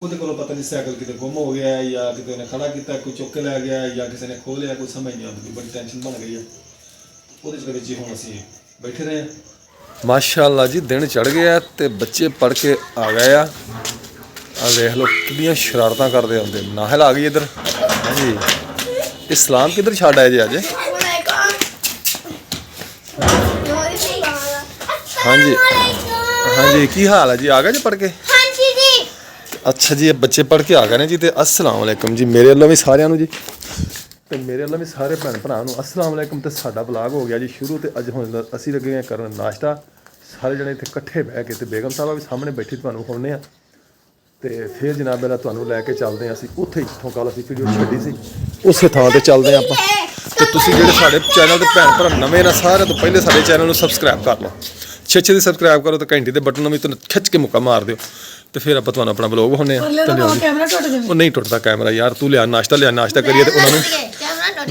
ਉਹਦੇ ਕੋਲੋਂ ਪਤਾ ਨਹੀਂ ਸਾਈਕਲ ਕਿਤੇ ਗੁੰਮ ਹੋ ਗਿਆ ਹੈ ਜਾਂ ਕਿਤੇ ਉਹਨੇ ਖੜਾ ਕੀਤਾ, ਕੋਈ ਚੁੱਕ ਕੇ ਲੈ ਗਿਆ ਜਾਂ ਕਿਸੇ ਨੇ ਖੋਹ ਲਿਆ, ਕੋਈ ਸਮਝ ਨਹੀਂ ਆਉਂਦੀ। ਬੜੀ ਟੈਨਸ਼ਨ ਬਣ ਗਈ ਹੈ ਉਹਦੇ ਵਿੱਚ ਹੀ। ਹੁਣ ਅਸੀਂ ਬੈਠੇ ਰਹੇ ਹਾਂ। ਮਾਸ਼ਾਅੱਲਾ ਜੀ ਦਿਨ ਚੜ ਗਿਆ ਤੇ ਬੱਚੇ ਪੜ੍ਹ ਕੇ ਆ ਗਏ ਆ। ਦੇਖ ਲਓ ਕਿੰਨੀਆਂ ਸ਼ਰਾਰਤਾਂ ਕਰਦੇ ਹੁੰਦੇ। ਨਾਹਿਲ ਆ ਗਈ ਇੱਧਰ। ਹਾਂਜੀ ਇਸਲਾਮ ਕਿੱਧਰ ਛੱਡ ਆਏ ਜੀ ਅੱਜ? ਹਾਂਜੀ ਹਾਂਜੀ ਕੀ ਹਾਲ ਹੈ ਜੀ? ਆ ਗਏ ਜੀ ਪੜ੍ਹ ਕੇ? अच्छा जी बच्चे पढ़ के आ गए ने जी। तो अस्सलाम वालेकुम जी मेरे वालों भी सारिਆਂ ਨੂੰ जी। ਤੇ ਮੇਰੇ ਵੱਲੋਂ ਵੀ ਸਾਰੇ ਭੈਣ ਭਰਾ ਨੂੰ अस्सलाम वालेकुम। ਤੇ ਸਾਡਾ ਵਲੌਗ ਹੋ ਗਿਆ ਜੀ ਸ਼ੁਰੂ। ਤੇ ਅੱਜ ਹੁਣ ਅਸੀਂ ਲੱਗੇ ਹਾਂ ਕਰਨ ਨਾਸ਼ਤਾ। ਸਾਰੇ ਜਣੇ ਇੱਥੇ ਇਕੱਠੇ ਬਹਿ ਕੇ ਤੇ ਬੇਗਮ ਸਾਹਿਬਾ ਵੀ ਸਾਹਮਣੇ ਬੈਠੀ ਤੁਹਾਨੂੰ ਵਿਖਾਉਂਦੇ ਆ। ਤੇ ਫਿਰ ਜਨਾਬ ਵਾਲਾ ਤੁਹਾਨੂੰ ਲੈ ਕੇ ਚੱਲਦੇ ਹਾਂ ਅਸੀਂ ਉੱਥੇ ਜਿੱਥੋਂ ਕੱਲ ਅਸੀਂ ਵੀਡੀਓ ਛੱਡੀ ਸੀ ਉਸੇ ਥਾਂ ਤੇ ਚੱਲਦੇ ਹਾਂ ਆਪਾਂ। ਤੇ ਤੁਸੀਂ ਜਿਹੜੇ ਸਾਡੇ ਚੈਨਲ ਦੇ ਭੈਣ ਭਰਾ ਨਵੇਂ ਨਾ ਸਾਰਿਆਂ ਤੋਂ ਪਹਿਲੇ ਸਾਡੇ ਚੈਨਲ ਨੂੰ ਸਬਸਕ੍ਰਾਈਬ ਕਰ ਲਓ। ਛੇ ਦੀ ਸਬਸਕ੍ਰਾਈਬ ਕਰੋ ਤੇ ਘੰਟੀ ਦੇ ਬਟਨ ਨੂੰ ਵੀ ਤੁਹਾਨੂੰ ਖਿੱਚ ਕੇ ਮੁੱਕਾ ਮਾਰ ਦਿਓ। ਤੇ ਫਿਰ ਆਪਾਂ ਤੁਹਾਨੂੰ ਆਪਣਾ ਵਲੌਗ ਵਿਖਾਉਂਦੇ ਹਾਂ। ਉਹ ਨਹੀਂ ਟੁੱਟਦਾ ਕੈਮਰਾ ਯਾਰ। ਤੂੰ ਲਿਆ ਨਾਸ਼ਤਾ ਕਰੀਏ ਤੇ ਉਹਨਾਂ ਨੂੰ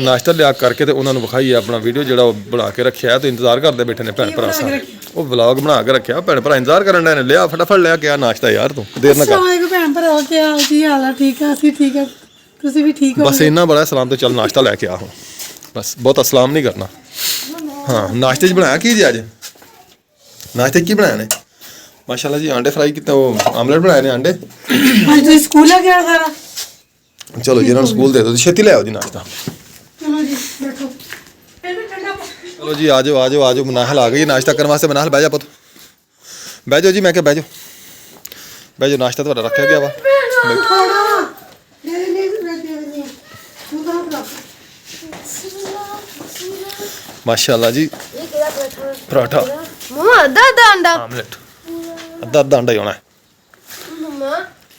ਨਾਸ਼ਤਾ ਲਿਆ ਕਰਕੇ ਤੇ ਉਹਨਾਂ ਨੂੰ ਵਿਖਾਈਏ ਆਪਣਾ ਵੀਡੀਓ ਜਿਹੜਾ ਉਹ ਬਣਾ ਕੇ ਰੱਖਿਆ। ਤੇ ਇੰਤਜ਼ਾਰ ਕਰਦੇ ਬੈਠੇ ਨੇ ਭੈਣ ਭਰਾ ਸਾਰੇ। ਉਹ ਵਲੌਗ ਬਣਾ ਕੇ ਰੱਖਿਆ ਭੈਣ ਭਰਾ ਇੰਤਜ਼ਾਰ ਕਰਨ ਡਏ ਨੇ। ਲਿਆ ਫਟਾਫਟ ਲਿਆ ਕੇ ਆ ਨਾਸ਼ਤਾ ਯਾਰ ਤੂੰ ਦੇਰ ਨਾ ਕਰ। ਭੈਣ ਭਰਾ ਕੀ ਹਾਲ ਆ? ਠੀਕ ਆ ਅਸੀਂ ਠੀਕ ਆ ਤੁਸੀਂ ਵੀ ਠੀਕ ਹੋ? ਬਸ ਇੰਨਾ ਬੜਾ ਸਲਾਮ ਤੇ ਚੱਲ ਨਾਸ਼ਤਾ ਲੈ ਕੇ ਆ ਹੁਣ। ਬਸ ਬਹੁਤਾ ਸਲਾਮ ਨਹੀਂ ਕਰਨਾ। ਹਾਂ ਨਾਸ਼ਤੇ 'ਚ ਬਣਾਇਆ ਕੀ ਜੀ ਅੱਜ? ਨਾਸ਼ਤੇ 'ਚ ਕੀ ਬਣਾਇਆ ਨੇ? माशाल्लाह जी आंडे फ्राई किए, वो आमलेट बनाए ने आंडे। आज तो स्कूल है क्या सारा? चलो जी इन्होंने स्कूल दे दो छेती ले आओ जी नाश्ता। चलो जी बैठो। चलो जी आ जाओ मनाहल आ गई नाश्ता करने वास्ते। मनाहल बह जा पुत बह जाओ जी। मैं क्या बह जाओ नाश्ता तो रखा गया वा। माशाल्लाह जी पराठा आमलेट ਅੱਧਾ ਅੰਡਾ ਹੀ ਹੋਣਾ। ਮੰਮਾ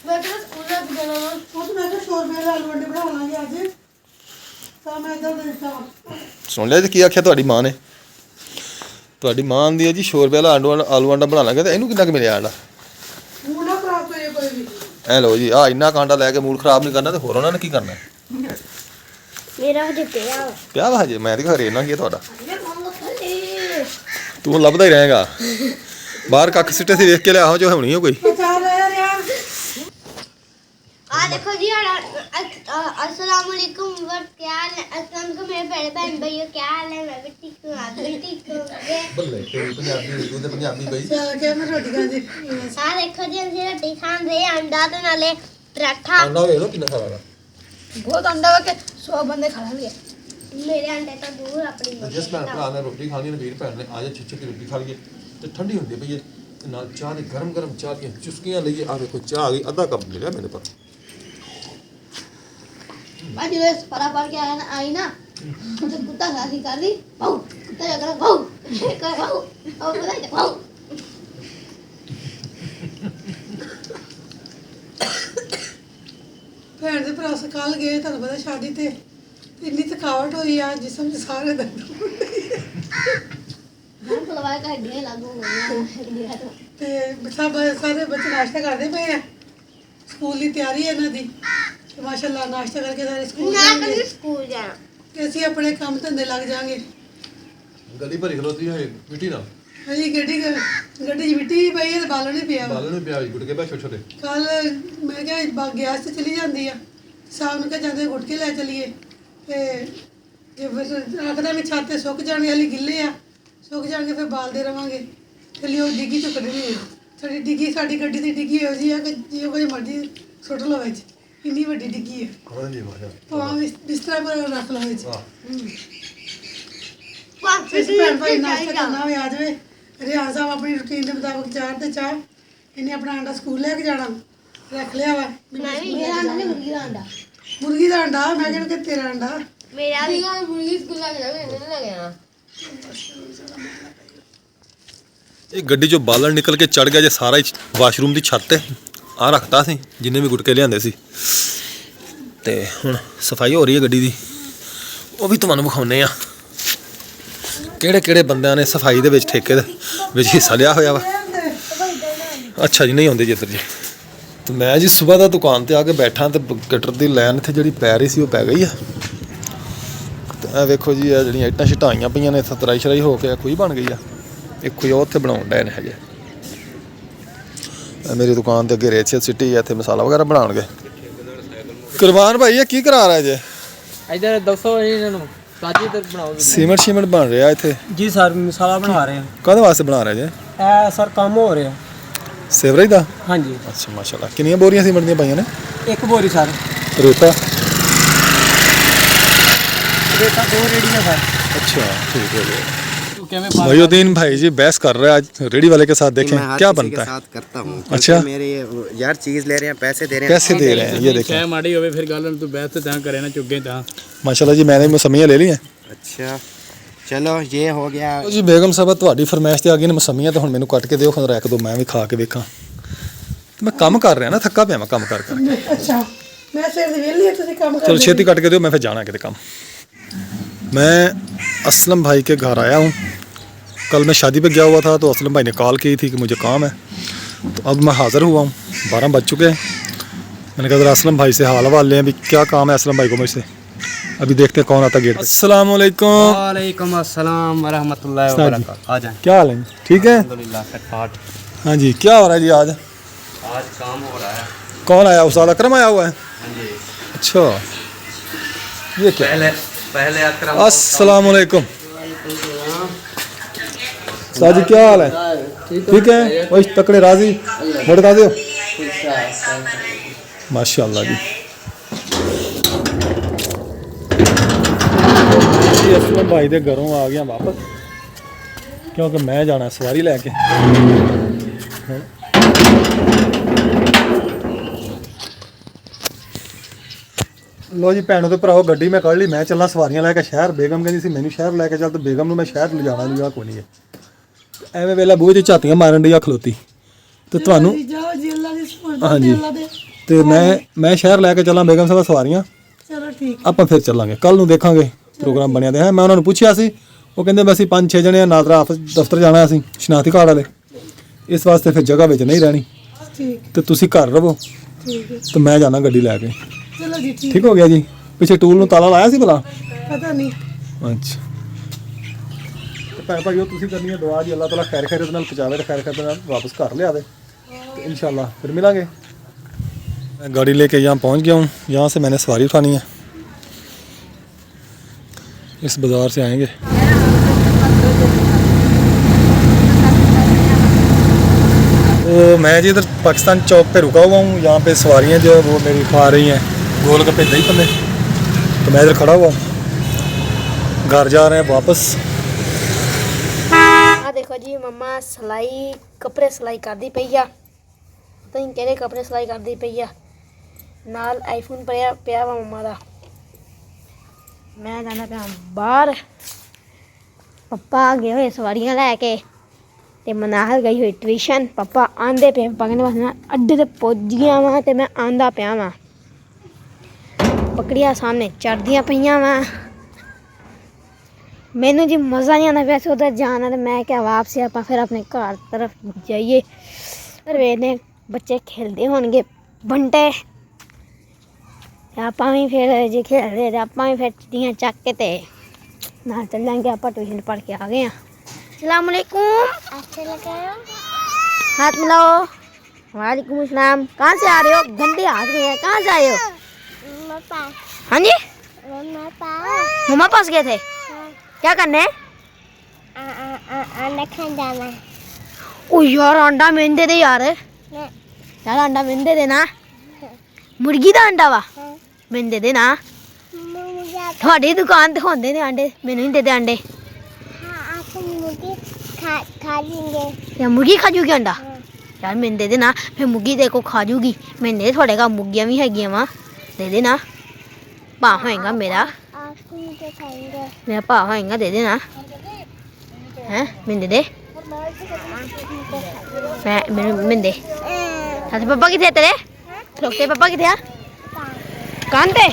ਮੈਂ ਕਿਹਾ ਸਕੂਲ ਲੈ ਕੇ ਜਾਣਾ ਵਾ। ਉਹ ਮੈਂ ਕਿਹਾ ਸ਼ੋਰਬੇ ਦੇ ਆਲੂ ਅੰਡੇ ਬਣਾ ਲਾਂਗੇ ਅੱਜ। ਤਾਂ ਮੈਂ ਇੱਧਰ ਦੇਖਦਾ। ਸੁਣ ਲਿਆ ਜੀ ਕੀ ਆਖਿਆ ਤੁਹਾਡੀ ਮਾਂ ਨੇ? ਤੁਹਾਡੀ ਮਾਂ ਆਂਦੀ ਹੈ ਜੀ ਸ਼ੋਰਬੇ ਵਾਲਾ ਆਲੂ ਅੰਡਾ ਬਣਾ ਲਾਂਗੇ। ਤੇ ਇਹਨੂੰ ਕਿੰਨਾ ਕੁ ਮਿਲਿਆ ਆਂਡਾ? ਮੂਡ ਨਾ ਖਰਾਬ ਕਰੇ ਕੋਈ ਵੀ। ਐ ਲਓ ਜੀ ਆ ਇੰਨਾ ਕਾਂਡਾ ਲੈ ਕੇ ਮੂਡ ਖਰਾਬ ਨਹੀਂ ਕਰਨਾ। ਤੇ ਹੋਰ ਉਹਨਾਂ ਨੇ ਕੀ ਕਰਨਾ? ਮੇਰਾ ਹਜੇ ਪਿਆ ਵਾ ਹਜੇ। ਮੈਂ ਤੇ ਘਰੇ ਨਾ ਕੀ ਤੁਹਾਡਾ ਤੂੰ ਲੱਭਦਾ ਹੀ ਰਹੇਗਾ ਬਾਹਰ। ਕੱਖ ਸਿੱਟੇ ਸੀ ਵੇਖ ਕੇ ਲਿਆਓ ਜੋ ਹੋਣੀ ਹੋ ਕੋਈ। आ देखो जी अस्सलाम वालेकुम क्या हाल है? अस्सलाम को मेरे बड़े बहन भाइयों क्या हाल है? मैं भी ठीक हूँ आप भी ठीक होंगे। ਬੱਲੇ ਤੇਰੀ ਪੰਜਾਬੀ ਬਈ। क्या मैं रोटी खाती? सार देखो जी हम रोटी खान रहे अंडा तो नाले पराठा। ਆਂਡਾ ਵੇਖ ਲੋ ਕਿੰਨਾ ਸਾਰਾ। बहुत अंडा वा के 100 बंदे खा लेंगे। मेरे अंडे तो दूर अपनी ਜਿਸ ਭੈਣ ਭਰਾ ਨੇ ਰੋਟੀ ਖਾਣੀ ਨੇ ਵੀਰ ਭੈਣ ਨੇ ਆ ਜਾ ਛਿੱਛੇ ਦੀ ਰੋਟੀ ਖਾ ਲਈਏ। ਤੇ ਠੰਡੀ ਹੁੰਦੀ ਪਈ ਹੈ ਨਾਲ ਚਾਹ ਦੀ ਗਰਮ ਚਾਹ ਦੀਆਂ ਚੁਸਕੀਆਂ ਲਈਏ। ਆ ਵੇਖੋ ਚਾਹ ਆ ਗਈ। ਅੱਧਾ ਕੱਪ ਮਿਲਿਆ ਮੇਰੇ ਪਾਸ। आज रोज परा पड़ के आया ना आई ना तो कुत्ता घासी कर दी भाऊ कुत्ता जाकर भाऊ कर भाऊ और पता है भाऊ ਭੈਣ ਦੇ ਭਰਾ ਕੱਲ ਗਏ ਤੁਹਾਨੂੰ ਪਤਾ ਸ਼ਾਦੀ ਤੇ ਇੰਨੀ ਥਕਾਵਟ ਹੋਈ ਆ ਜਿਸਮ 'ਚ ਸਾਰੇ ਦਰਦ हम खुलवा का हड्डियां लागू हो गई ਤੇ ਸਾਰੇ ਬੱਚੇ ਨਾਸ਼ਤਾ ਕਰਦੇ ਪਏ ਆ। ਸਕੂਲ ਦੀ ਤਿਆਰੀ ਹੈ ਇਹਨਾਂ ਦੀ। ਤੇ ਮਾਸ਼ਾਅੱਲਾ ਨਾਸ਼ਤਾ ਕਰਕੇ ਸਾਰੇ ਸਕੂਲ ना ਜਾਣਗੇ। कभी स्कूल जाना ਤੇ ਅਸੀਂ ਆਪਣੇ ਕੰਮ ਧੰਦੇ ਲੱਗ ਜਾਾਂਗੇ। ਗਲੀ ਭਰੀ ਖਲੋਤੀ ਹੈ ਮਿੱਟੀ ਨਾਲ। ਅਸੀਂ ਗੱਡੀ 'ਚ ਮਿੱਟੀ ਵੀ ਪਈ ਹੈ ਤੇ ਬਾਲਣ ਵੀ ਪਿਆ ਵਾ। ਬਾਲਣ ਵੀ ਪਿਆ ਗੁੱਟ ਕੇ ਬੈ ਛੋਟੇ ਛੋਟੇ। ਕੱਲ ਮੈਂ ਕਿਹਾ ਗੈਸ ਤੇ ਚਲੀ ਜਾਂਦੀ ਆ। ਸ਼ਾਮ ਨੂੰ ਕਿਹਾ ਜਾਂਦੇ ਗੁੱਟ ਕੇ ਲੈ ਚਲੀਏ। ਤੇ ਜੇ ਫਿਰ ਆਖਦਾ ਵੀ ਛੱਤ ਤੇ ਸੁੱਕ ਜਾਣਗੇ ਹਾਲੇ ਗਿੱਲੇ ਆ ਸੁੱਕ ਜਾਣਗੇ ਫਿਰ ਬਾਲਦੇ ਰਵਾਂਗੇ। ਤੇ ਲਿਓ ਡਿੱਗੀ ਚੋਂ ਕੱਢਣੀ ਹੈ। ਸਾਡੀ ਗੱਡੀ ਦੀ ਡਿੱਗੀ ਇਹੋ ਜਿਹੀ ਆ ਕਿ ਜੇ ਕੋਈ ਮਰਜ਼ੀ ਸੁੱਟ ਲਓ ਵਿੱਚ। ਇੰਨੀ ਵੱਡੀ ਡਿੱਗੀ ਹੈ। ਹਾਂਜੀ ਮਾਸ਼ਾ ਭਾਵੇਂ ਬਿਸਤਰਾ ਪਰ ਰੱਖ ਲਓ ਵਿੱਚ। वाह ਇਸ ਭੈਣ ਭਾਈ ਨਾਸ਼ਤਾ ਕਰਨਾ ਹੋਵੇ ਆ ਜਾਵੇ। ਰਿਆਜ਼ ਸਾਹਿਬ ਆਪਣੀ ਰੁਟੀਨ ਦੇ ਮੁਤਾਬਕ ਚਾਹ ਤੇ ਚਾਹ। ਇਹਨੇ ਆਪਣਾ ਅੰਡਾ ਸਕੂਲ ਲੈ ਕੇ ਜਾਣਾ ਰੱਖ ਲਿਆ ਵਾ। मेरा अंडा नहीं मुर्गी का अंडा ਮੁਰਗੀ ਦਾ ਅੰਡਾ ਮੈਂ ਕਹਿੰਦਾ ਕਿ ਤੇਰਾ ਅੰਡਾ। मेरा भी मुर्गी स्कूल लग गया ਇਹ ਗੱਡੀ ਚੋਂ ਬਾਲਣ ਨਿਕਲ ਕੇ ਚੜ ਗਿਆ ਜੇ ਸਾਰਾ ਹੀ ਵਾਸ਼ਰੂਮ ਦੀ ਛੱਤ ਤੇ ਆ ਰੱਖਤਾ ਸੀ ਜਿੰਨੇ ਵੀ ਗੁਟਕੇ ਲਿਆਂਦੇ ਸੀ। ਤੇ ਹੁਣ ਸਫਾਈ ਹੋ ਰਹੀ ਹੈ ਗੱਡੀ ਦੀ ਉਹ ਵੀ ਤੁਹਾਨੂੰ ਵਿਖਾਉਂਦੇ ਆ ਕਿਹੜੇ ਬੰਦਿਆਂ ਨੇ ਸਫਾਈ ਦੇ ਵਿੱਚ ਠੇਕੇ ਦੇ ਵਿੱਚ ਹਿੱਸਾ ਲਿਆ ਹੋਇਆ ਵਾ। ਅੱਛਾ ਜੀ ਨਹੀਂ ਆਉਂਦੇ ਜੀ ਇੱਧਰ ਜੀ। ਤੇ ਮੈਂ ਜੀ ਸਵੇਰ ਦਾ ਦੁਕਾਨ ਤੇ ਆ ਕੇ ਬੈਠਾ ਤੇ ਗਟਰ ਦੀ ਲਾਈਨ ਇੱਥੇ ਜਿਹੜੀ ਪੈ ਰਹੀ ਸੀ ਉਹ ਪੈ ਗਈ ਆ। ਤੇ ਇਹ ਵੇਖੋ ਜੀ ਇਹ ਜਿਹੜੀਆਂ ਇੱਟਾਂ ਛਟਾਈਆਂ ਪਈਆਂ ਨੇ ਇੱਥੇ ਤਰਾਈ ਸ਼ਰਾਈ ਹੋ ਕੇ ਖੂਹੀ ਬਣ ਗਈ ਆ। ਇੱਕ ਕੋਈ ਉੱਥੇ ਬਣਾਉਣ ਡਏ ਨੇ ਹਜੇ। मेरी दुकान के अगे रेत सिटी है, इतने मसाला वगैरह बनाएंगे। कुरबान भाई ये की करा रहा है जे? इधर दसो इन्होंने साजी इधर बनाओ। सीमेंट शीमेंट बन रहा है इतने? जी सर मसाला बना रहे हैं। कदे वास्ते बना रहे जे? सर काम हो रहा है सेवरेज का? हाँ जी। अच्छा माशाल्लाह। कितनी बोरियां सीमेंट दी पाइयां ने? एक बोरी सर। रेता? रेता 2 रेडी है सर। अच्छा ठीक है। मयूद्दीन भाई जी बहस कर रहे हैं आज रेडी वाले के साथ, देखें क्या बनता है। साथ करता हूँ। अच्छा मेरे यार चीज ले रहे हैं, पैसे दे रहे हैं, कैसे दे रहे हैं ये देखें। माड़ी होवे फिर गल तू बहस तो करे ना चुगे ता। माशाल्लाह जी मैंने मौसमियां ले ली हैं। अच्छा चलो ये हो गया जी बेगम साहब ਤੁਹਾਡੀ फरमाइश ਤੇ आ गई ने मौसमियां, तो हुण मैनू कट के दिओ खंदरा एक दो मैं भी खा के वेखां। मैं काम कर रहा ना, थक्का पिया मैं काम कर कर। अच्छा मैं सिर ਦੀ ਵੇਲੀ ਹੈ, ਤੁਸੀਂ ਕੰਮ चलो छेती कट के दिओ, मैं फिर जाना किते काम। मैं असलम भाई के घर आया हूँ। कल मैं शादी पे गया हुआ था तो असलम भाई ने कॉल की थी कि मुझे काम है, तो अब मैं हाज़िर हुआ हूँ। 12 बज चुके हैं। मैंने कहा ज़रा असलम भाई से हाल हवाल लें भी क्या काम है असलम भाई को मुझसे। अभी देखते हैं कौन आता गेट पे। अस्सलाम वालेकुम। वालेकुम अस्सलाम व रहमतुल्लाहि व बरकातहू। आ जाएं। क्या हाल है? ठीक है अल्हम्दुलिल्लाह फिट-फाट। हाँ जी। क्या हो रहा है जी आज? आज काम हो रहा है। कौन आया? उस्ताद अकरम आया हुआ है? हाँ जी। अच्छा ये क्या? पहले अकरम। अस्सलाम वालेकुम। उस्ताद जी क्या हाल है? ठीक है वही तकड़े राजी बड़का दो माशाल्लाह जी। असलम भाई दे घरों आ गया वापस, क्योंकि मैं जाना सवारी लैके। लो जी भैनों ते भराओ गड्डी मैं कढ़ ली, मैं चलना सवारियां लैके शहर। बेगम कहती सी मैनू शहर लैके चल, तो बेगम नूं मैं शहर ले जाना लिया कोई नहीं है। एवें वेला बूहे च झातियां मारन डी खलोती तो तुहानूं। ਜਾਓ ਜੀ ਅੱਲਾ ਦੀ ਸਪੋਰਟ हाँ जी ਅੱਲਾ ਦੇ। तो मैं शहर लैके चला बेगम साहब सवारियां, ਚਲੋ ਠੀਕ। ਆਪਾਂ ਫਿਰ ਚੱਲਾਂਗੇ ਕੱਲ ਨੂੰ, ਦੇਖਾਂਗੇ ਪ੍ਰੋਗਰਾਮ ਬਣਿਆ ਤੇ ਹੈ। ਮੈਂ ਉਹਨਾਂ ਨੂੰ ਪੁੱਛਿਆ ਸੀ, ਉਹ ਕਹਿੰਦੇ ਵੀ ਅਸੀਂ 5-6 ਜਣੇ ਆ, ਨਾਜ਼ਰਾ ਆਫਿਸ ਦਫ਼ਤਰ ਜਾਣਾ ਅਸੀਂ ਸ਼ਨਾਖਤੀ ਕਾਰਡ ਵਾਲੇ, ਇਸ ਵਾਸਤੇ ਫਿਰ ਜਗ੍ਹਾ ਵਿੱਚ ਨਹੀਂ ਰਹਿਣੀ ਠੀਕ ਤੇ ਤੁਸੀਂ ਘਰ ਰਹੋ ਠੀਕ ਹੈ। ਤੇ ਮੈਂ ਜਾਣਾ ਗੱਡੀ ਲੈ ਕੇ। ਚਲੋ ਜੀ ਠੀਕ। ਠੀਕ ਹੋ ਗਿਆ ਜੀ। ਪਿੱਛੇ ਟੂਲ ਨੂੰ ਤਾਲਾ ਲਾਇਆ ਸੀ ਭਲਾ? ਪਤਾ ਨਹੀਂ। ਅੱਛਾ ਤੇ ਭੈਣ ਭਾਈਓ ਤੁਸੀਂ ਕਰਨੀ ਹੈ ਦੁਆ ਜੀ, ਅੱਲਾਹ ਤਾਲਾ ਖੈਰ ਖੈਰਤ ਨਾਲ ਪਹੁੰਚਾਵੇ ਤੇ ਖੈਰ ਖੈਰਤ ਨਾਲ वापस घर ले आवे, तो इंशाल्लाह फिर मिलेंगे। मैं गाड़ी लेके यहाँ पहुँच गया हूँ। यहाँ से मैंने सवारी उठानी है, इस बाज़ार से आएंगे। तो मैं जी इधर पाकिस्तान चौक पे रुका हुआ हूँ। यहाँ पे सवारियाँ जो वो मेरी खा रही हैं गोलगप्पे दही पल्ले, तो मैं इधर खड़ा हुआ हूँ। घर जा रहे हैं वापस। देखो जी मम्मा सिलाई कपड़े सिलाई करती पई आ। तुम केड़े कपड़े सिलाई करती पई आ? नाल आईफोन पिया वा मम्मा दा। मैं जाना पिया बाहर। पप्पा गए हुए सवारियां लैके ते मनाहल गई हुई ट्यूशन। पप्पा आंदे पे पप्पा कहने बस अड्डे ते पुज गया वा ते मैं आंदा पिया वा। पकड़िया सामने चढ़दियां पईयां वा। मैनू जी मज़ा नहीं आता वैसे उधर जाना, तो मैं क्या वापसी आप फिर अपने घर तरफ जाइए। फिर वेने बच्चे खेलते होंगे बंटे, आप भी फिर जो खेलते आप भी फिर चिट्टियाँ चक के ते ना चल जाएंगे। आप ट्यूशन पढ़ के आ गए हैं। अस्सलाम वालेकुम। अच्छा लगाओ, हाथ मिलाओ। वालेकुम अस्सलाम। कहाँ से आ रहे हो? गंदे हाथ में है। कहाँ से आए हो? हाँ जी मम्मा पास गए थे। क्या करने? अंडा खाने जाना। ओ यार अंडा मैंने दे दे यार। यार अंडा मैंने दे देना। मुर्गी दा अंडा वा मैंने दे देना। थोड़ी दुकान ते होंदे ने अंडे, मैंने नहीं दे दे अंडे। आप मुर्गी खा लेंगे या मुर्गी खा जूगी अंडा? यार मैंने दे देना, फिर मुर्गी देखो खा जूगी। मैंने थोड़े का मुर्गियाँ भी हैगियां वा, दे देना। भा होएगा मेरा, मेरा भा होएगा, दे देना। हैं मैंने दे मैं दे। अच्छा पापा किथे तेरे? खलोते पापा किथे? कान ते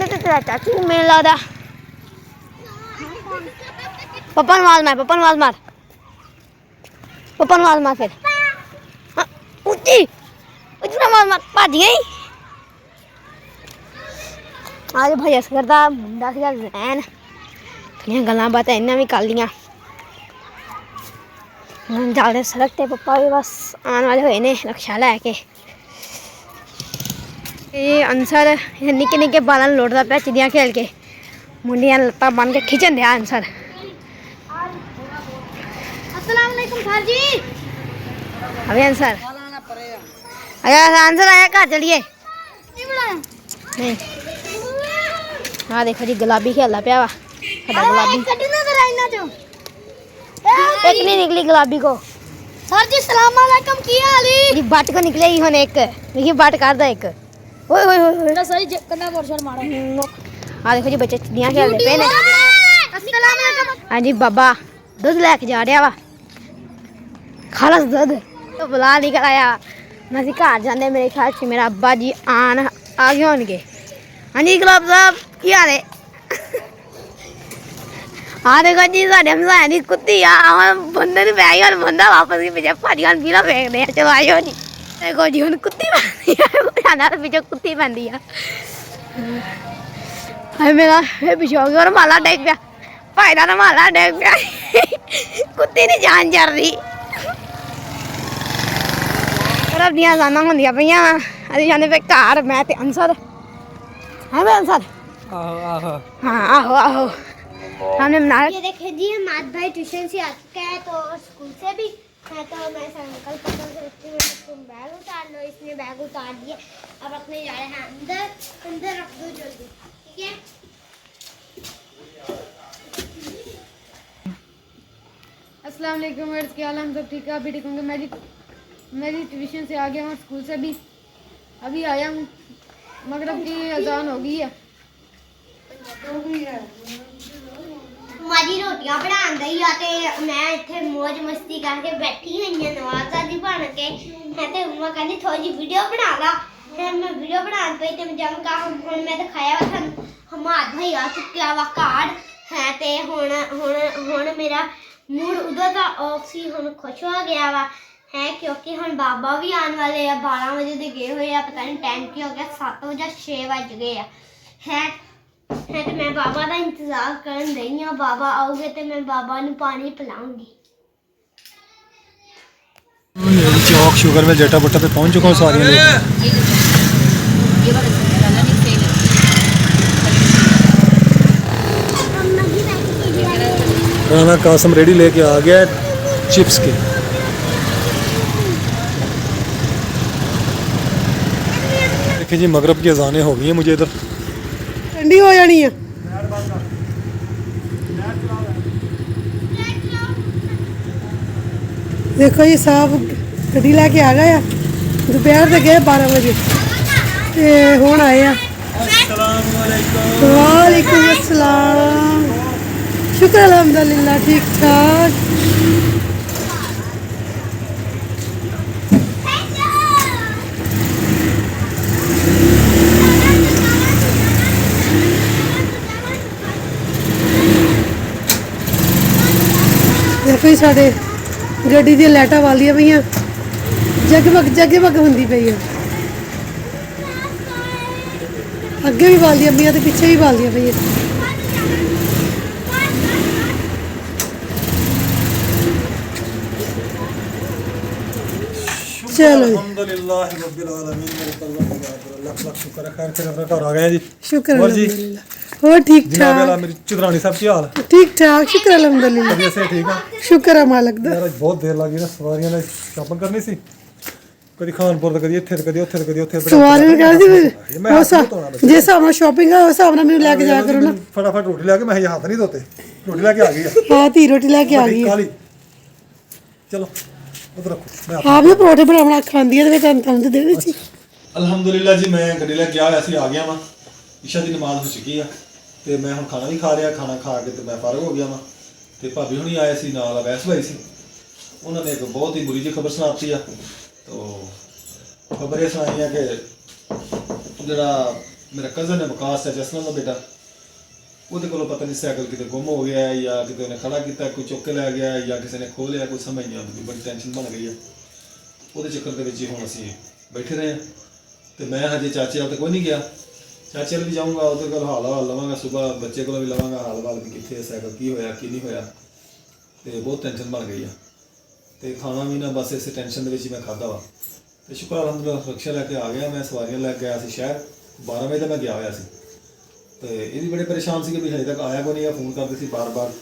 ते तेरा चाचू मेरे लगदा। पापा नवाज मार, पापा नवाज मार, पापा नवाज मार। फिर उच्ची उच्ची नवाज मार। भज गई। आज भाई असगर दा मुंडा सीगा जैन, थोड़ियां गल्लां बातां इन्हां भी कर लियां। हम जा रहे सड़क पे, पप्पा भी बस आने वाले हुए ने रक्षा लैके। ये अंसर निक्के निक्के बालों लोड़ता पाया चिड़ियाँ खेल के, मुंडियां लत्तां बन के खिंचन दिया अंसर। अस्सलाम वालेकुम सर जी। अभी अंसर आंसर आया, घर चलिए। नहीं हाँ देखो जी गुलाबी खेलता पाया वा, गुलाबी एक नहीं निकली गुलाबी को। सर जी सलाम वालेकुम, की हाल है जी? बट को निकलेगी हुन एक, देखिए बट कर दा एक। ओए ओए ओए सही कन्ना बोर मारो। आ देखो जी बच्चे चिड़ियां खेलते पे ने। अस्सलाम वालेकुम। हां जी बाबा दूध लेके जा रहा वा, खालस दूध तो बुला नहीं कराया। मैं घर जाने मेरे ख्याल से मेरा अब्बा जी आ गए होंगे। हाँ जी गुलाब साहब की हाल है? हाँ देखो जी साढ़े हमसाया दी कुत्ती आ बंदे ने पै गई और बंदा वापस ही पीछे भाजी हन पीला फेंकते हैं। चलो आइयो जी देखो जी हूँ कुत्ती पैंदी है, पीछे कुत्ती पैंदी है। मेरा पिछो हो गया और माला डेग पिया, भाई का ना माला डेग पिया। कुत्ती ने जान चढ़ रही रब दियां जाना होंदियां पईयां। असीं जाने पे घर, मैं ते अंसर है। मैं अंसर हाँ आहो आहो हमने बना। ये देखिए जी हमारे भाई ट्यूशन से आ चुका है, तो स्कूल से भी है, तो मैं अंकल पकड़ के रखती हूँ, तुम बैग उतार लो। इसने बैग उतार दिया, अब अपने जा रहे हैं अंदर। अंदर रख दो जल्दी, ठीक है? अस्सलाम वालेकुम वर्ड्स, क्या हाल है? हम सब ठीक है? अभी ठीक होंगे। मेरी ट्यूशन से आ गया हूँ, स्कूल से भी अभी आया हूँ। मगरिब की अजान हो गई है। माजी रोटियां बनान दई आ ते मैं इत्थे मौज मस्ती करके बैठी हुई नवाज़ादी बन के है, ते मम्मा कहंदी थोड़ी जी वीडियो बना ला। फिर मैं वीडियो बनान पई ते जब का हुण मैं दिखाया वा हमाद भाई आ चुक्या वा घर है, ते हुण मेरा मूड उधर दा ऑफ सी, हुण खुश हो गया वा है, क्योंकि हुण बाबा भी आने वाले आ। 12 बजे दे गए हुए आ, पता नहीं टाइम की हो गया, 7 बजे 6 बज गए है तो मैं बाबा का इंतजार करन रही हूँ। बाबा आओगे तो मैं बाबा ਨੂੰ पानी पिलाऊंगी। चौक शुगर में जेटा बट्टा पे पहुंच चुका हूँ सारी राना कासम रेडी लेके आ गया है चिप्स के। देखिए जी मगरब की अजानें हो गई हैं, मुझे इधर ठंडी हो जानी है। देखो जी साहब गड्डी लैके आ गए, दोपहर तक गए 12 बजे ते हुण आए आ। वालेकुम अस्सलाम, शुक्र अल्हम्दुलिल्लाह ठीक ठाक। देखो जी साढ़े गड्डी दी लाइटां वालियां पईयां, जगमग होंदी पई है। अगे भी बालियां पईयां ते पिछे भी बालियां पईयां। चलो अल्हम्दुलिल्लाह रब्बिल आलमीन, लख लख शुक्र है। खैर फिर अपने घर आ गए जी। शुक्र और जी अल्हम्दुलिल्लाह। और ठीक जनाब ठाक वाला मेरी चुदरानी साहब की हाल ठीक ठाक, शुक्र अल्हम्दुलिल्लाह। तबीयत से ठीक है? शुक्र है मालिक दा। यार आज बहुत देर लगी ना, सवारियां ने शॉपिंग करनी सी, कभी खानपुर तो कभी इत्थे कभी उत्थे कभी उत्थे। सवारी ने कहती जिस हिसाब नाल शॉपिंग है उस हिसाब नाल मैनूं लैके जाया करो ना। फटाफट रोटी लेके, मैं हाथ नहीं धोते, रोटी लेके आ गई है। हाँ धी रोटी लैके आ गई है। काली चलो उधर रखो, मैं आप भी परोठे बना खांदी है ते तुम तो देने सी। अल्हम्दुलिल्लाह जी मैं गड्डी लेके आ गया सी, आ गया वा। ईशा दी नमाज हो चुकी है ते मैं हुण खाना भी खा लिया, खाना खा के ते मैं फारग हो गया वा। ते भाभी हुणी आए सी नाल, वैस भाई सी, उन्होंने एक बहुत ही बुरी जी खबर सुनाती है। तो खबर ये सुनाई है कि जरा मेरा कज़न है वकास है जसलन का बेटा, ਉਹਦੇ ਕੋਲੋਂ पता नहीं साइकिल कितने गुम हो गया है या कितने उन्हें खड़ा किया, कोई चुक के लै गया या किसी ने खो लिया, कोई समझ नहीं आती, बड़ी टेंशन बन गई है। वो चक्कर के हम असी बैठे रहे तो मैं हजे चाचे वाल तो कोई नहीं गया, चाचे वाल भी जाऊँगा, उधर को हाल हाल लवांगा, सुबह बच्चे को भी लवांगा हाल वाल भी कितने साइकिल की होया की नहीं होया, तो बहुत टेंशन बन गई है। ਤੇ ਖਾਣਾ ਵੀ ਨਾ ਬਸ ਇਸੇ ਟੈਨਸ਼ਨ ਦੇ ਵਿੱਚ ਹੀ ਮੈਂ ਖਾਧਾ ਵਾ। ਤੇ ਸ਼ੁਕਰ ਅਲਹਮਦੁਲਿਲਾ ਰਕਸ਼ਾ ਲੈ ਕੇ ਆ ਗਿਆ ਮੈਂ, ਸਵਾਰੀਆਂ ਲੈ ਕੇ ਗਿਆ ਸੀ ਸ਼ਹਿਰ 12 ਵਜੇ ਤੱਕ ਮੈਂ ਗਿਆ ਹੋਇਆ ਸੀ। ਤੇ ਇਹ ਵੀ ਬੜੇ ਪਰੇਸ਼ਾਨ ਸੀਗੇ ਵੀ ਹਜੇ ਤੱਕ ਆਇਆ ਕੋਈ ਨਹੀਂ ਆ, ਫੋਨ ਕਰਦੇ ਸੀ ਬਾਰ-ਬਾਰ।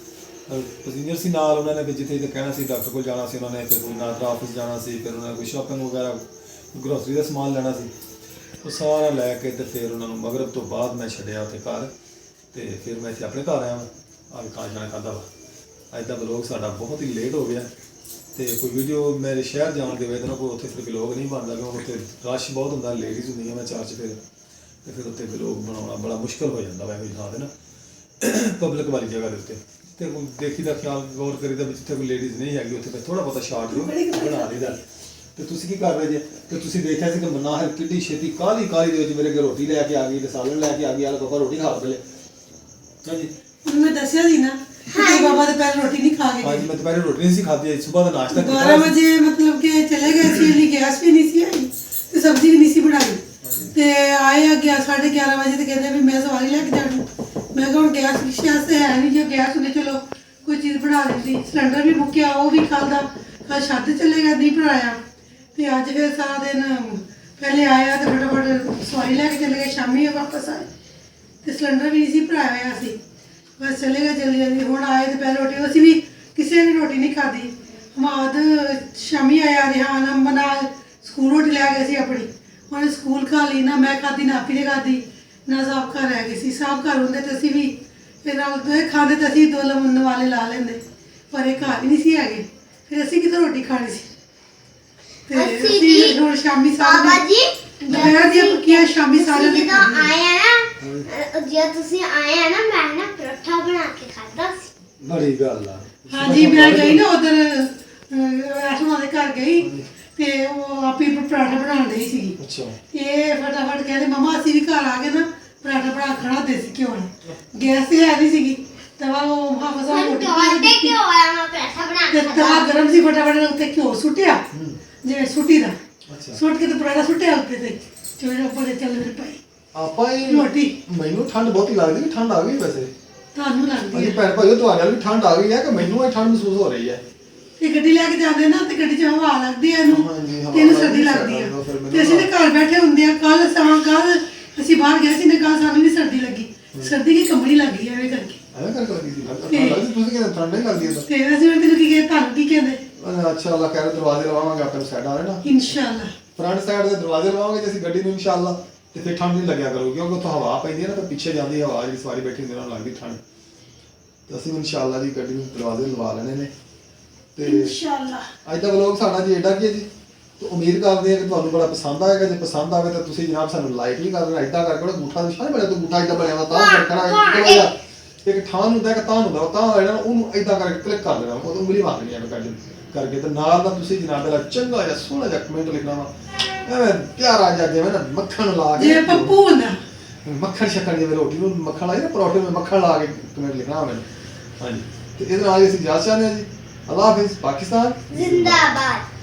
ਪੈਸੇਂਜਰ ਸੀ ਨਾਲ, ਉਹਨਾਂ ਨੇ ਵੀ ਜਿੱਥੇ ਤੇ ਕਹਿਣਾ ਸੀ ਡਾਕਟਰ ਕੋਲ ਜਾਣਾ ਸੀ, ਉਹਨਾਂ ਨੇ ਫਿਰ ਕੋਈ ਨਾਦਰ ਆਫਿਸ ਜਾਣਾ ਸੀ, ਫਿਰ ਉਹਨਾਂ ਨੇ ਕੋਈ ਸ਼ਾਪਿੰਗ ਵਗੈਰਾ ਗਰੋਸਰੀ ਦਾ ਸਮਾਨ ਲੈਣਾ ਸੀ। ਉਹ ਸਾਰਾ ਲੈ ਕੇ ਤੇ ਫਿਰ ਉਹਨਾਂ ਨੂੰ ਮਗਰਬ ਤੋਂ ਬਾਅਦ ਮੈਂ ਛੱਡਿਆ ਉੱਥੇ ਘਰ, ਤੇ ਫਿਰ ਮੈਂ ਇੱਥੇ ਆਪਣੇ ਘਰ ਆਇਆ ਵਾਂ। ਆ ਕੇ ਖਾਣਾ ਖਾਧਾ ਵਾ। ਅੱਜ ਦਾ ਵਲੋਗ ਸਾਡਾ ਬਹੁਤ ਹੀ ਲੇਟ ਹੋ ਗਿਆ, ਤੇ ਕੋਈ ਵੀਡੀਓ ਮੇਰੇ ਸ਼ਹਿਰ ਜਾਣ ਦੇ ਵਜ੍ਹਾ ਨਾਲ ਕੋਈ ਉੱਥੇ ਫਿਰ ਵਲੋਗ ਨਹੀਂ ਬਣਦਾ, ਕਿਉਂਕਿ ਉੱਥੇ ਰਸ਼ ਬਹੁਤ ਹੁੰਦਾ, ਲੇਡੀਜ਼ ਹੁੰਦੀਆਂ ਮੈਂ ਚਾਰ 'ਚ ਫਿਰ, ਤੇ ਫਿਰ ਉੱਥੇ ਵਲੋਗ ਬਣਾਉਣਾ ਬੜਾ ਮੁਸ਼ਕਲ ਹੋ ਜਾਂਦਾ ਵਾ ਇਹੋ ਜਿਹੀ ਥਾਂ 'ਤੇ ਨਾ, ਪਬਲਿਕ ਵਾਲੀ ਜਗ੍ਹਾ ਦੇ ਉੱਤੇ। ਤੇ ਕੋਈ ਦੇਖੀ ਦਾ ਖਿਆਲ ਗੌਰ ਕਰੀਦਾ ਵੀ ਜਿੱਥੇ ਕੋਈ ਲੇਡੀਜ਼ ਨਹੀਂ ਹੈਗੀ ਉੱਥੇ ਫਿਰ ਥੋੜ੍ਹਾ ਬਹੁਤਾ ਸ਼ਾਰਟ ਬਣਾ ਲਈਦਾ। ਤੇ ਤੁਸੀਂ ਕੀ ਕਰ ਰਹੇ ਜੇ? ਤੇ ਤੁਸੀਂ ਦੇਖਿਆ ਸੀ ਕਿ ਮਨਾਹਰ ਕਿੱਡੀ ਛੇਤੀ ਕਾਹਲੀ ਦੇ ਵਿੱਚ ਮੇਰੇ ਅੱਗੇ ਰੋਟੀ ਲੈ ਕੇ ਆ ਗਈ ਤੇ ਸਾਲਣ ਲੈ ਕੇ ਆ ਗਈ, ਆ ਪਾਪਾ ਰੋਟੀ ਖਾ ਪਹਿਲੇ। ਹਾਂਜੀ ਮੈਂ ਦੱਸਿਆ ਸੀ ਨਾ ਕਿ ਬਾਬਾ ਦੁਪਹਿਰ ਰੋਟੀ ਨਹੀਂ ਖਾ ਕੇ ਹਾਂਜੀ, ਮੈਂ ਦੁਪਹਿਰੇ ਰੋਟੀ ਨਹੀਂ ਸੀ ਖਾਧੀ, ਸਵੇਰ ਦਾ ਨਾਸ਼ਤਾ 12 ਵਜੇ ਮਤਲਬ ਕਿ ਚਲੇ ਗਏ ਸੀ, ਇੰਨੀ ਗੈਸ ਵੀ ਨਹੀਂ ਸੀ ਆਈ ਤੇ ਸਬਜ਼ੀ ਵੀ ਨਹੀਂ ਸੀ ਬਣਾਈ। ਤੇ ਆਏ ਆ 11:30 ਵਜੇ ਤੇ ਕਹਿੰਦੇ ਵੀ ਮੈਂ ਸਵਾਰੀ ਲੈ ਕੇ ਜਾਣੀ। ਮੈਂ ਕਿਹਾ ਹੁਣ ਗੈਸ ਰਿਕਸ਼ਾ ਤੇ ਹੈ ਨਹੀਂ, ਜੇ ਗੈਸ ਹੁੰਦੀ ਚਲੋ ਕੋਈ ਚੀਜ਼ ਬਣਾ ਲੈਂਦੀ। ਸਿਲੰਡਰ ਵੀ ਮੁੱਕਿਆ, ਉਹ ਵੀ ਕੱਲ ਛੱਡ ਚੱਲੇਗਾ, ਨਹੀਂ ਭਰਾਇਆ। ਤੇ ਅੱਜ ਫਿਰ ਸਾਰਾ ਦਿਨ ਪਹਿਲੇ ਆਇਆ ਤੇ ਫਟਾਫਟ ਸਵਾਰੀ ਲੈ ਕੇ ਚਲੇ ਗਏ, ਸ਼ਾਮੀ ਵਾਪਸ ਆਏ ਤੇ ਸਿਲੰਡਰ ਵੀ ਨਹੀਂ ਸੀ ਭਰਾਇਆ ਹੋਇਆ ਸੀ, ਬਸ ਚਲੇ ਗਏ ਜਲਦੀ। ਹੁਣ ਆਏ ਤੇ ਪਹਿਲੇ ਰੋਟੀ, ਅਸੀਂ ਵੀ ਕਿਸੇ ਨੇ ਰੋਟੀ ਨਹੀਂ ਖਾਧੀ। ਹਮਾਦ ਸ਼ਾਮੀ ਆਇਆ, ਰਿਹਾਨ ਅੰਬ ਨਾਲ ਸਕੂਲ ਰੋਟੀ ਲੈ ਗਏ ਸੀ ਆਪਣੀ, ਉਹਨੇ ਸਕੂਲ ਖਾ ਲਈ, ਨਾ ਮੈਂ ਖਾਧੀ ਨਾ ਆਪੀ ਨੇ ਖਾਧੀ, ਨਾ ਸਾਹਬ ਘਰ ਰਹਿ ਗਏ ਸੀ। ਸਾਹਬ ਘਰ ਹੁੰਦੇ ਤੇ ਅਸੀਂ ਵੀ ਇਹ ਨਾਲ ਦੋਏ ਖਾਂਦੇ ਤੇ ਅਸੀਂ 2 ਲਮਨ ਵਾਲੇ ਲਾ ਲੈਂਦੇ, ਪਰ ਇਹ ਘਰ ਹੀ ਨਹੀਂ ਸੀ ਹੈਗੇ, ਫਿਰ ਅਸੀਂ ਕਿੱਥੋਂ ਰੋਟੀ ਖਾਣੀ ਸੀ। ਤੇ ਅਸੀਂ ਹੁਣ ਸ਼ਾਮੀ ਬਾਬਾ ਜੀ ਦੁਪਹਿਰ ਦੀਆਂ ਪੱਕੀਆਂ ਸ਼ਾਮੀ ਸਾਰਿਆਂ ਨੇ ਜਦੋਂ ਆਏ ਆ ਨਾ, ਜੇ ਤੁਸੀਂ ਆਏ ਆ ਨਾ, ਮੈਂ ਨਾ ਪਰੌਠਾ ਬਣਾ ਕੇ ਖਾਧਾ ਸੀ। ਬੜੀ ਗੱਲ ਆ। ਹਾਂਜੀ, ਮੈਂ ਗਈ ਨਾ ਉਧਰ ਉਹਨਾਂ ਦੇ ਘਰ ਗਈ ਤੇ ਉਹ ਆਪੀ ਪਰਾਠਾ ਬਣਾਉਣ ਡਈ ਸੀਗੀ। ਅੱਛਾ। ਇਹ ਫਟਾਫਟ ਕਹਿੰਦੇ ਮਮਾ ਅਸੀਂ ਵੀ ਘਰ ਆ ਗਏ ਨਾ, ਪਰਾਠਾ ਬਣਾ ਖਾਣਾ ਦੇਸੀ ਘਿਓ ਨਾਲ। ਗੈਸ ਤੇ ਹੈ ਨਹੀਂ ਸੀਗੀ, ਤਵਾ ਉਹ ਹਾਫਜ਼ਾ ਰੋਟੀ ਤੁਹਾਡੇ ਕਿਉਂ ਆਇਆ ਮੈਂ ਪਰੌਠਾ ਬਣਾ ਤੇ ਕੇ ਤਵਾ ਗਰਮ ਸੀ, ਫਟਾਫਟ ਉੱਤੇ ਘਿਓ ਸੁੱਟਿਆ, ਜਿਵੇਂ ਸੁੱਟੀ ਦਾ ਅੱਛਾ। ਸੁੱਟ ਕੇ ਤੇ ਪਰਾਠਾ ਸੁੱਟਿਆ ਉੱਤੇ ਤੇ ਚੋਰੇ ਉੱਪਰ ਚੱਲ ਮੇਰੇ ਪਈ ਆਪਾਂ ਹੀ ਰੋਟੀ। ਮੈਨੂੰ ਠੰਡ ਬਹੁਤੀ ਲੱਗਦੀ ਕਿ ਠੰਡ ਆ ਗਈ ਵੈਸੇ? ਤੁਹਾਨੂੰ ਲੱਗਦੀ ਹਾਂਜੀ ਹੈ ਭੈਣ ਭਾਈਓ, ਤੁਹਾਡੇ ਨਾਲ ਵੀ ਠੰਡ ਆ ਗਈ ਹੈ ਕਿ ਮੈਨੂੰ ਇਹ ਠੰਡ ਮਹਿਸੂਸ ਹੋ ਰਹੀ ਹੈ? ਤੇ ਗੱਡੀ ਲੈ ਕੇ ਜਾਂਦੇ ਨਾ ਤੇ ਗੱਡੀ 'ਚ ਹਵਾ ਲੱਗਦੀ ਹੈ ਇਹਨੂੰ, ਹਾਂਜੀ, ਹਵਾ ਤੇ ਇਹਨੂੰ ਲੱਗਦੀ ਸਰਦੀ ਹੈ, ਲੱਗਦੀ ਆ। ਫਿਰ ਮੈਨੂੰ ਤੇ ਅਸੀਂ ਤੇ ਘਰ ਬੈਠੇ ਹੁੰਦੇ ਆ। ਕੱਲ ਅਸੀਂ ਬਾਹਰ ਗਏ ਸੀ ਨਾ, ਕੱਲ ਸਾਨੂੰ ਨਹੀਂ ਸਰਦੀ ਲੱਗੀ, ਸਰਦੀ ਕੀ ਕੰਬਣੀ ਲੱਗ ਗਈ ਐਵੇਂ ਕਰਕੇ। ਐਵੇਂ ਕਰਕੇ ਲੱਗੀ ਸੀ ਲੱਗਦੀ, ਤੁਸੀਂ ਕਹਿੰਦੇ ਠੰਡ ਨਹੀਂ ਲੱਗਦੀ ਤੇ ਅਸੀਂ ਹੁਣ ਤੈਨੂੰ ਕੀ ਕਹਿੰਦੇ, ਤੁਹਾਨੂੰ ਕੀ ਕਹਿੰਦੇ? ਅੱਛਾ, ਅੱਲਾਹ ਕਹਿ ਦਰਵਾਜ਼ੇ ਲਵਾਵਾਂਗੇ ਆਪਣੇ ਸਾਈਡ ਆ ਰਹੇ ਨਾ, ਇਨਸ਼ਾਅੱਲਾ ਫਰੰਟ ਸਾਈਡ ਦੇ ਦਰਵਾਜ਼ੇ ਲਵਾਵਾਂਗੇ ਜੇ ਅਸੀਂ ਗੱਡੀ ਨੂੰ ਇਨਸ਼ਾਅੱਲਾ, ਤੇ ਫਿਰ ਠੰਡ ਨਹੀਂ ਲੱਗਿਆ ਕਰੂਗੀ, ਕਿਉਂਕਿ ਉੱਥੋਂ ਹਵਾ ਪੈਂਦੀ ਹੈ ਨਾ, ਤਾਂ ਪਿੱਛੇ ਜਾਂਦੀ ਹਵਾ ਜਿਹੜੀ ਸਵਾਰੀ ਬੈਠੀ ਹੁੰਦੀ ਉਹਨਾਂ ਨੂੰ ਲੱਗਦੀ ਠੰਡ। ਤੇ ਅਸੀਂ ਇਨਸ਼ਾਅੱਲਾ ਜੀ ਗੱਡੀ ਨੂੰ ਦਰਵਾਜ਼ੇ ਲਵਾ ਲੈਣੇ ਨੇ। ਤੇ ਇਨਸ਼ਾਅੱਲਾ ਅੱਜ ਦਾ ਵਲੋਗ ਸਾਡਾ ਜੀ ਏਡਾ ਕੀ ਹੈ ਜੀ, ਤੇ ਉਮੀਦ ਕਰਦੇ ਹਾਂ ਕਿ ਤੁਹਾਨੂੰ ਬੜਾ ਪਸੰਦ ਆਏਗਾ। ਜੇ ਪਸੰਦ ਆਵੇ ਤਾਂ ਤੁਸੀਂ ਜਨਾਬ ਸਾਨੂੰ ਲਾਈਕ ਵੀ ਕਰ ਦੇਣਾ। ਇੱਦਾਂ ਕਰਕੇ ਬੜਾ ਅੰਗੂਠਾ ਨਿਸ਼ਾਨ ਬਣਿਆ, ਤਾਂ ਅੰਗੂਠਾ ਇੱਦਾਂ ਬਣਿਆ ਵਾ, ਤਾਂ ਕਰਨਾ ਇੱਕ ਠਾਂ ਹੁੰਦਾ, ਇੱਕ ਤਾਂ ਹੁੰਦਾ, ਤਾਂ ਹੋਇਆ ਨਾ, ਉਹਨੂੰ ਇੱਦਾਂ ਕਰਕੇ ਕਲਿੱਕ ਕਰ ਦੇਣਾ, ਉਹ ਉਂਗਲੀ ਮਾਰਨੀ ਐਵੇਂ ਕਰਕੇ, ਤੇ ਨਾਲ ਦਾ ਤੁਸੀਂ ਜਨਾਬ ਦਾ ਚੰਗਾ ਜਿਹਾ ਸੋਹਣਾ ਜਿਹਾ ਕਮੈਂਟ ਲਿਖਣਾ ਵਾ, ਐਵੇਂ ਪਿਆਰਾ ਜਿਹਾ, ਜਿਵੇਂ ਨਾ ਮੱਖਣ ਲਾ ਕੇ, ਜੇ ਪੱਪੂ ਹੁੰਦਾ ਮੱਖਣ ਸ਼ੱਕਰ ਜਿਵੇਂ ਰੋਟੀ ਨੂੰ ਮੱਖਣ ਲਾ ਕੇ ਨਾ, ਪਰੌਠੇ ਨੂੰ ਮੱਖਣ ਲਾ ਕੇ ਕਮੈਂਟ ਲਿਖਣਾ ਹੋਵੇ। ਹਾਂਜੀ, ਤੇ ਇਹਦੇ ਨਾਲ ਹੀ ਅਸੀਂ ਇਜਾਜ਼ਤ ਚਾਹੁੰਦੇ ਹਾਂ ਜੀ। ਅੱਲਾਹ ਹਾਫਿਜ਼। ਪਾਕਿਸਤਾਨ ਜ਼ਿੰਦਾਬਾਦ।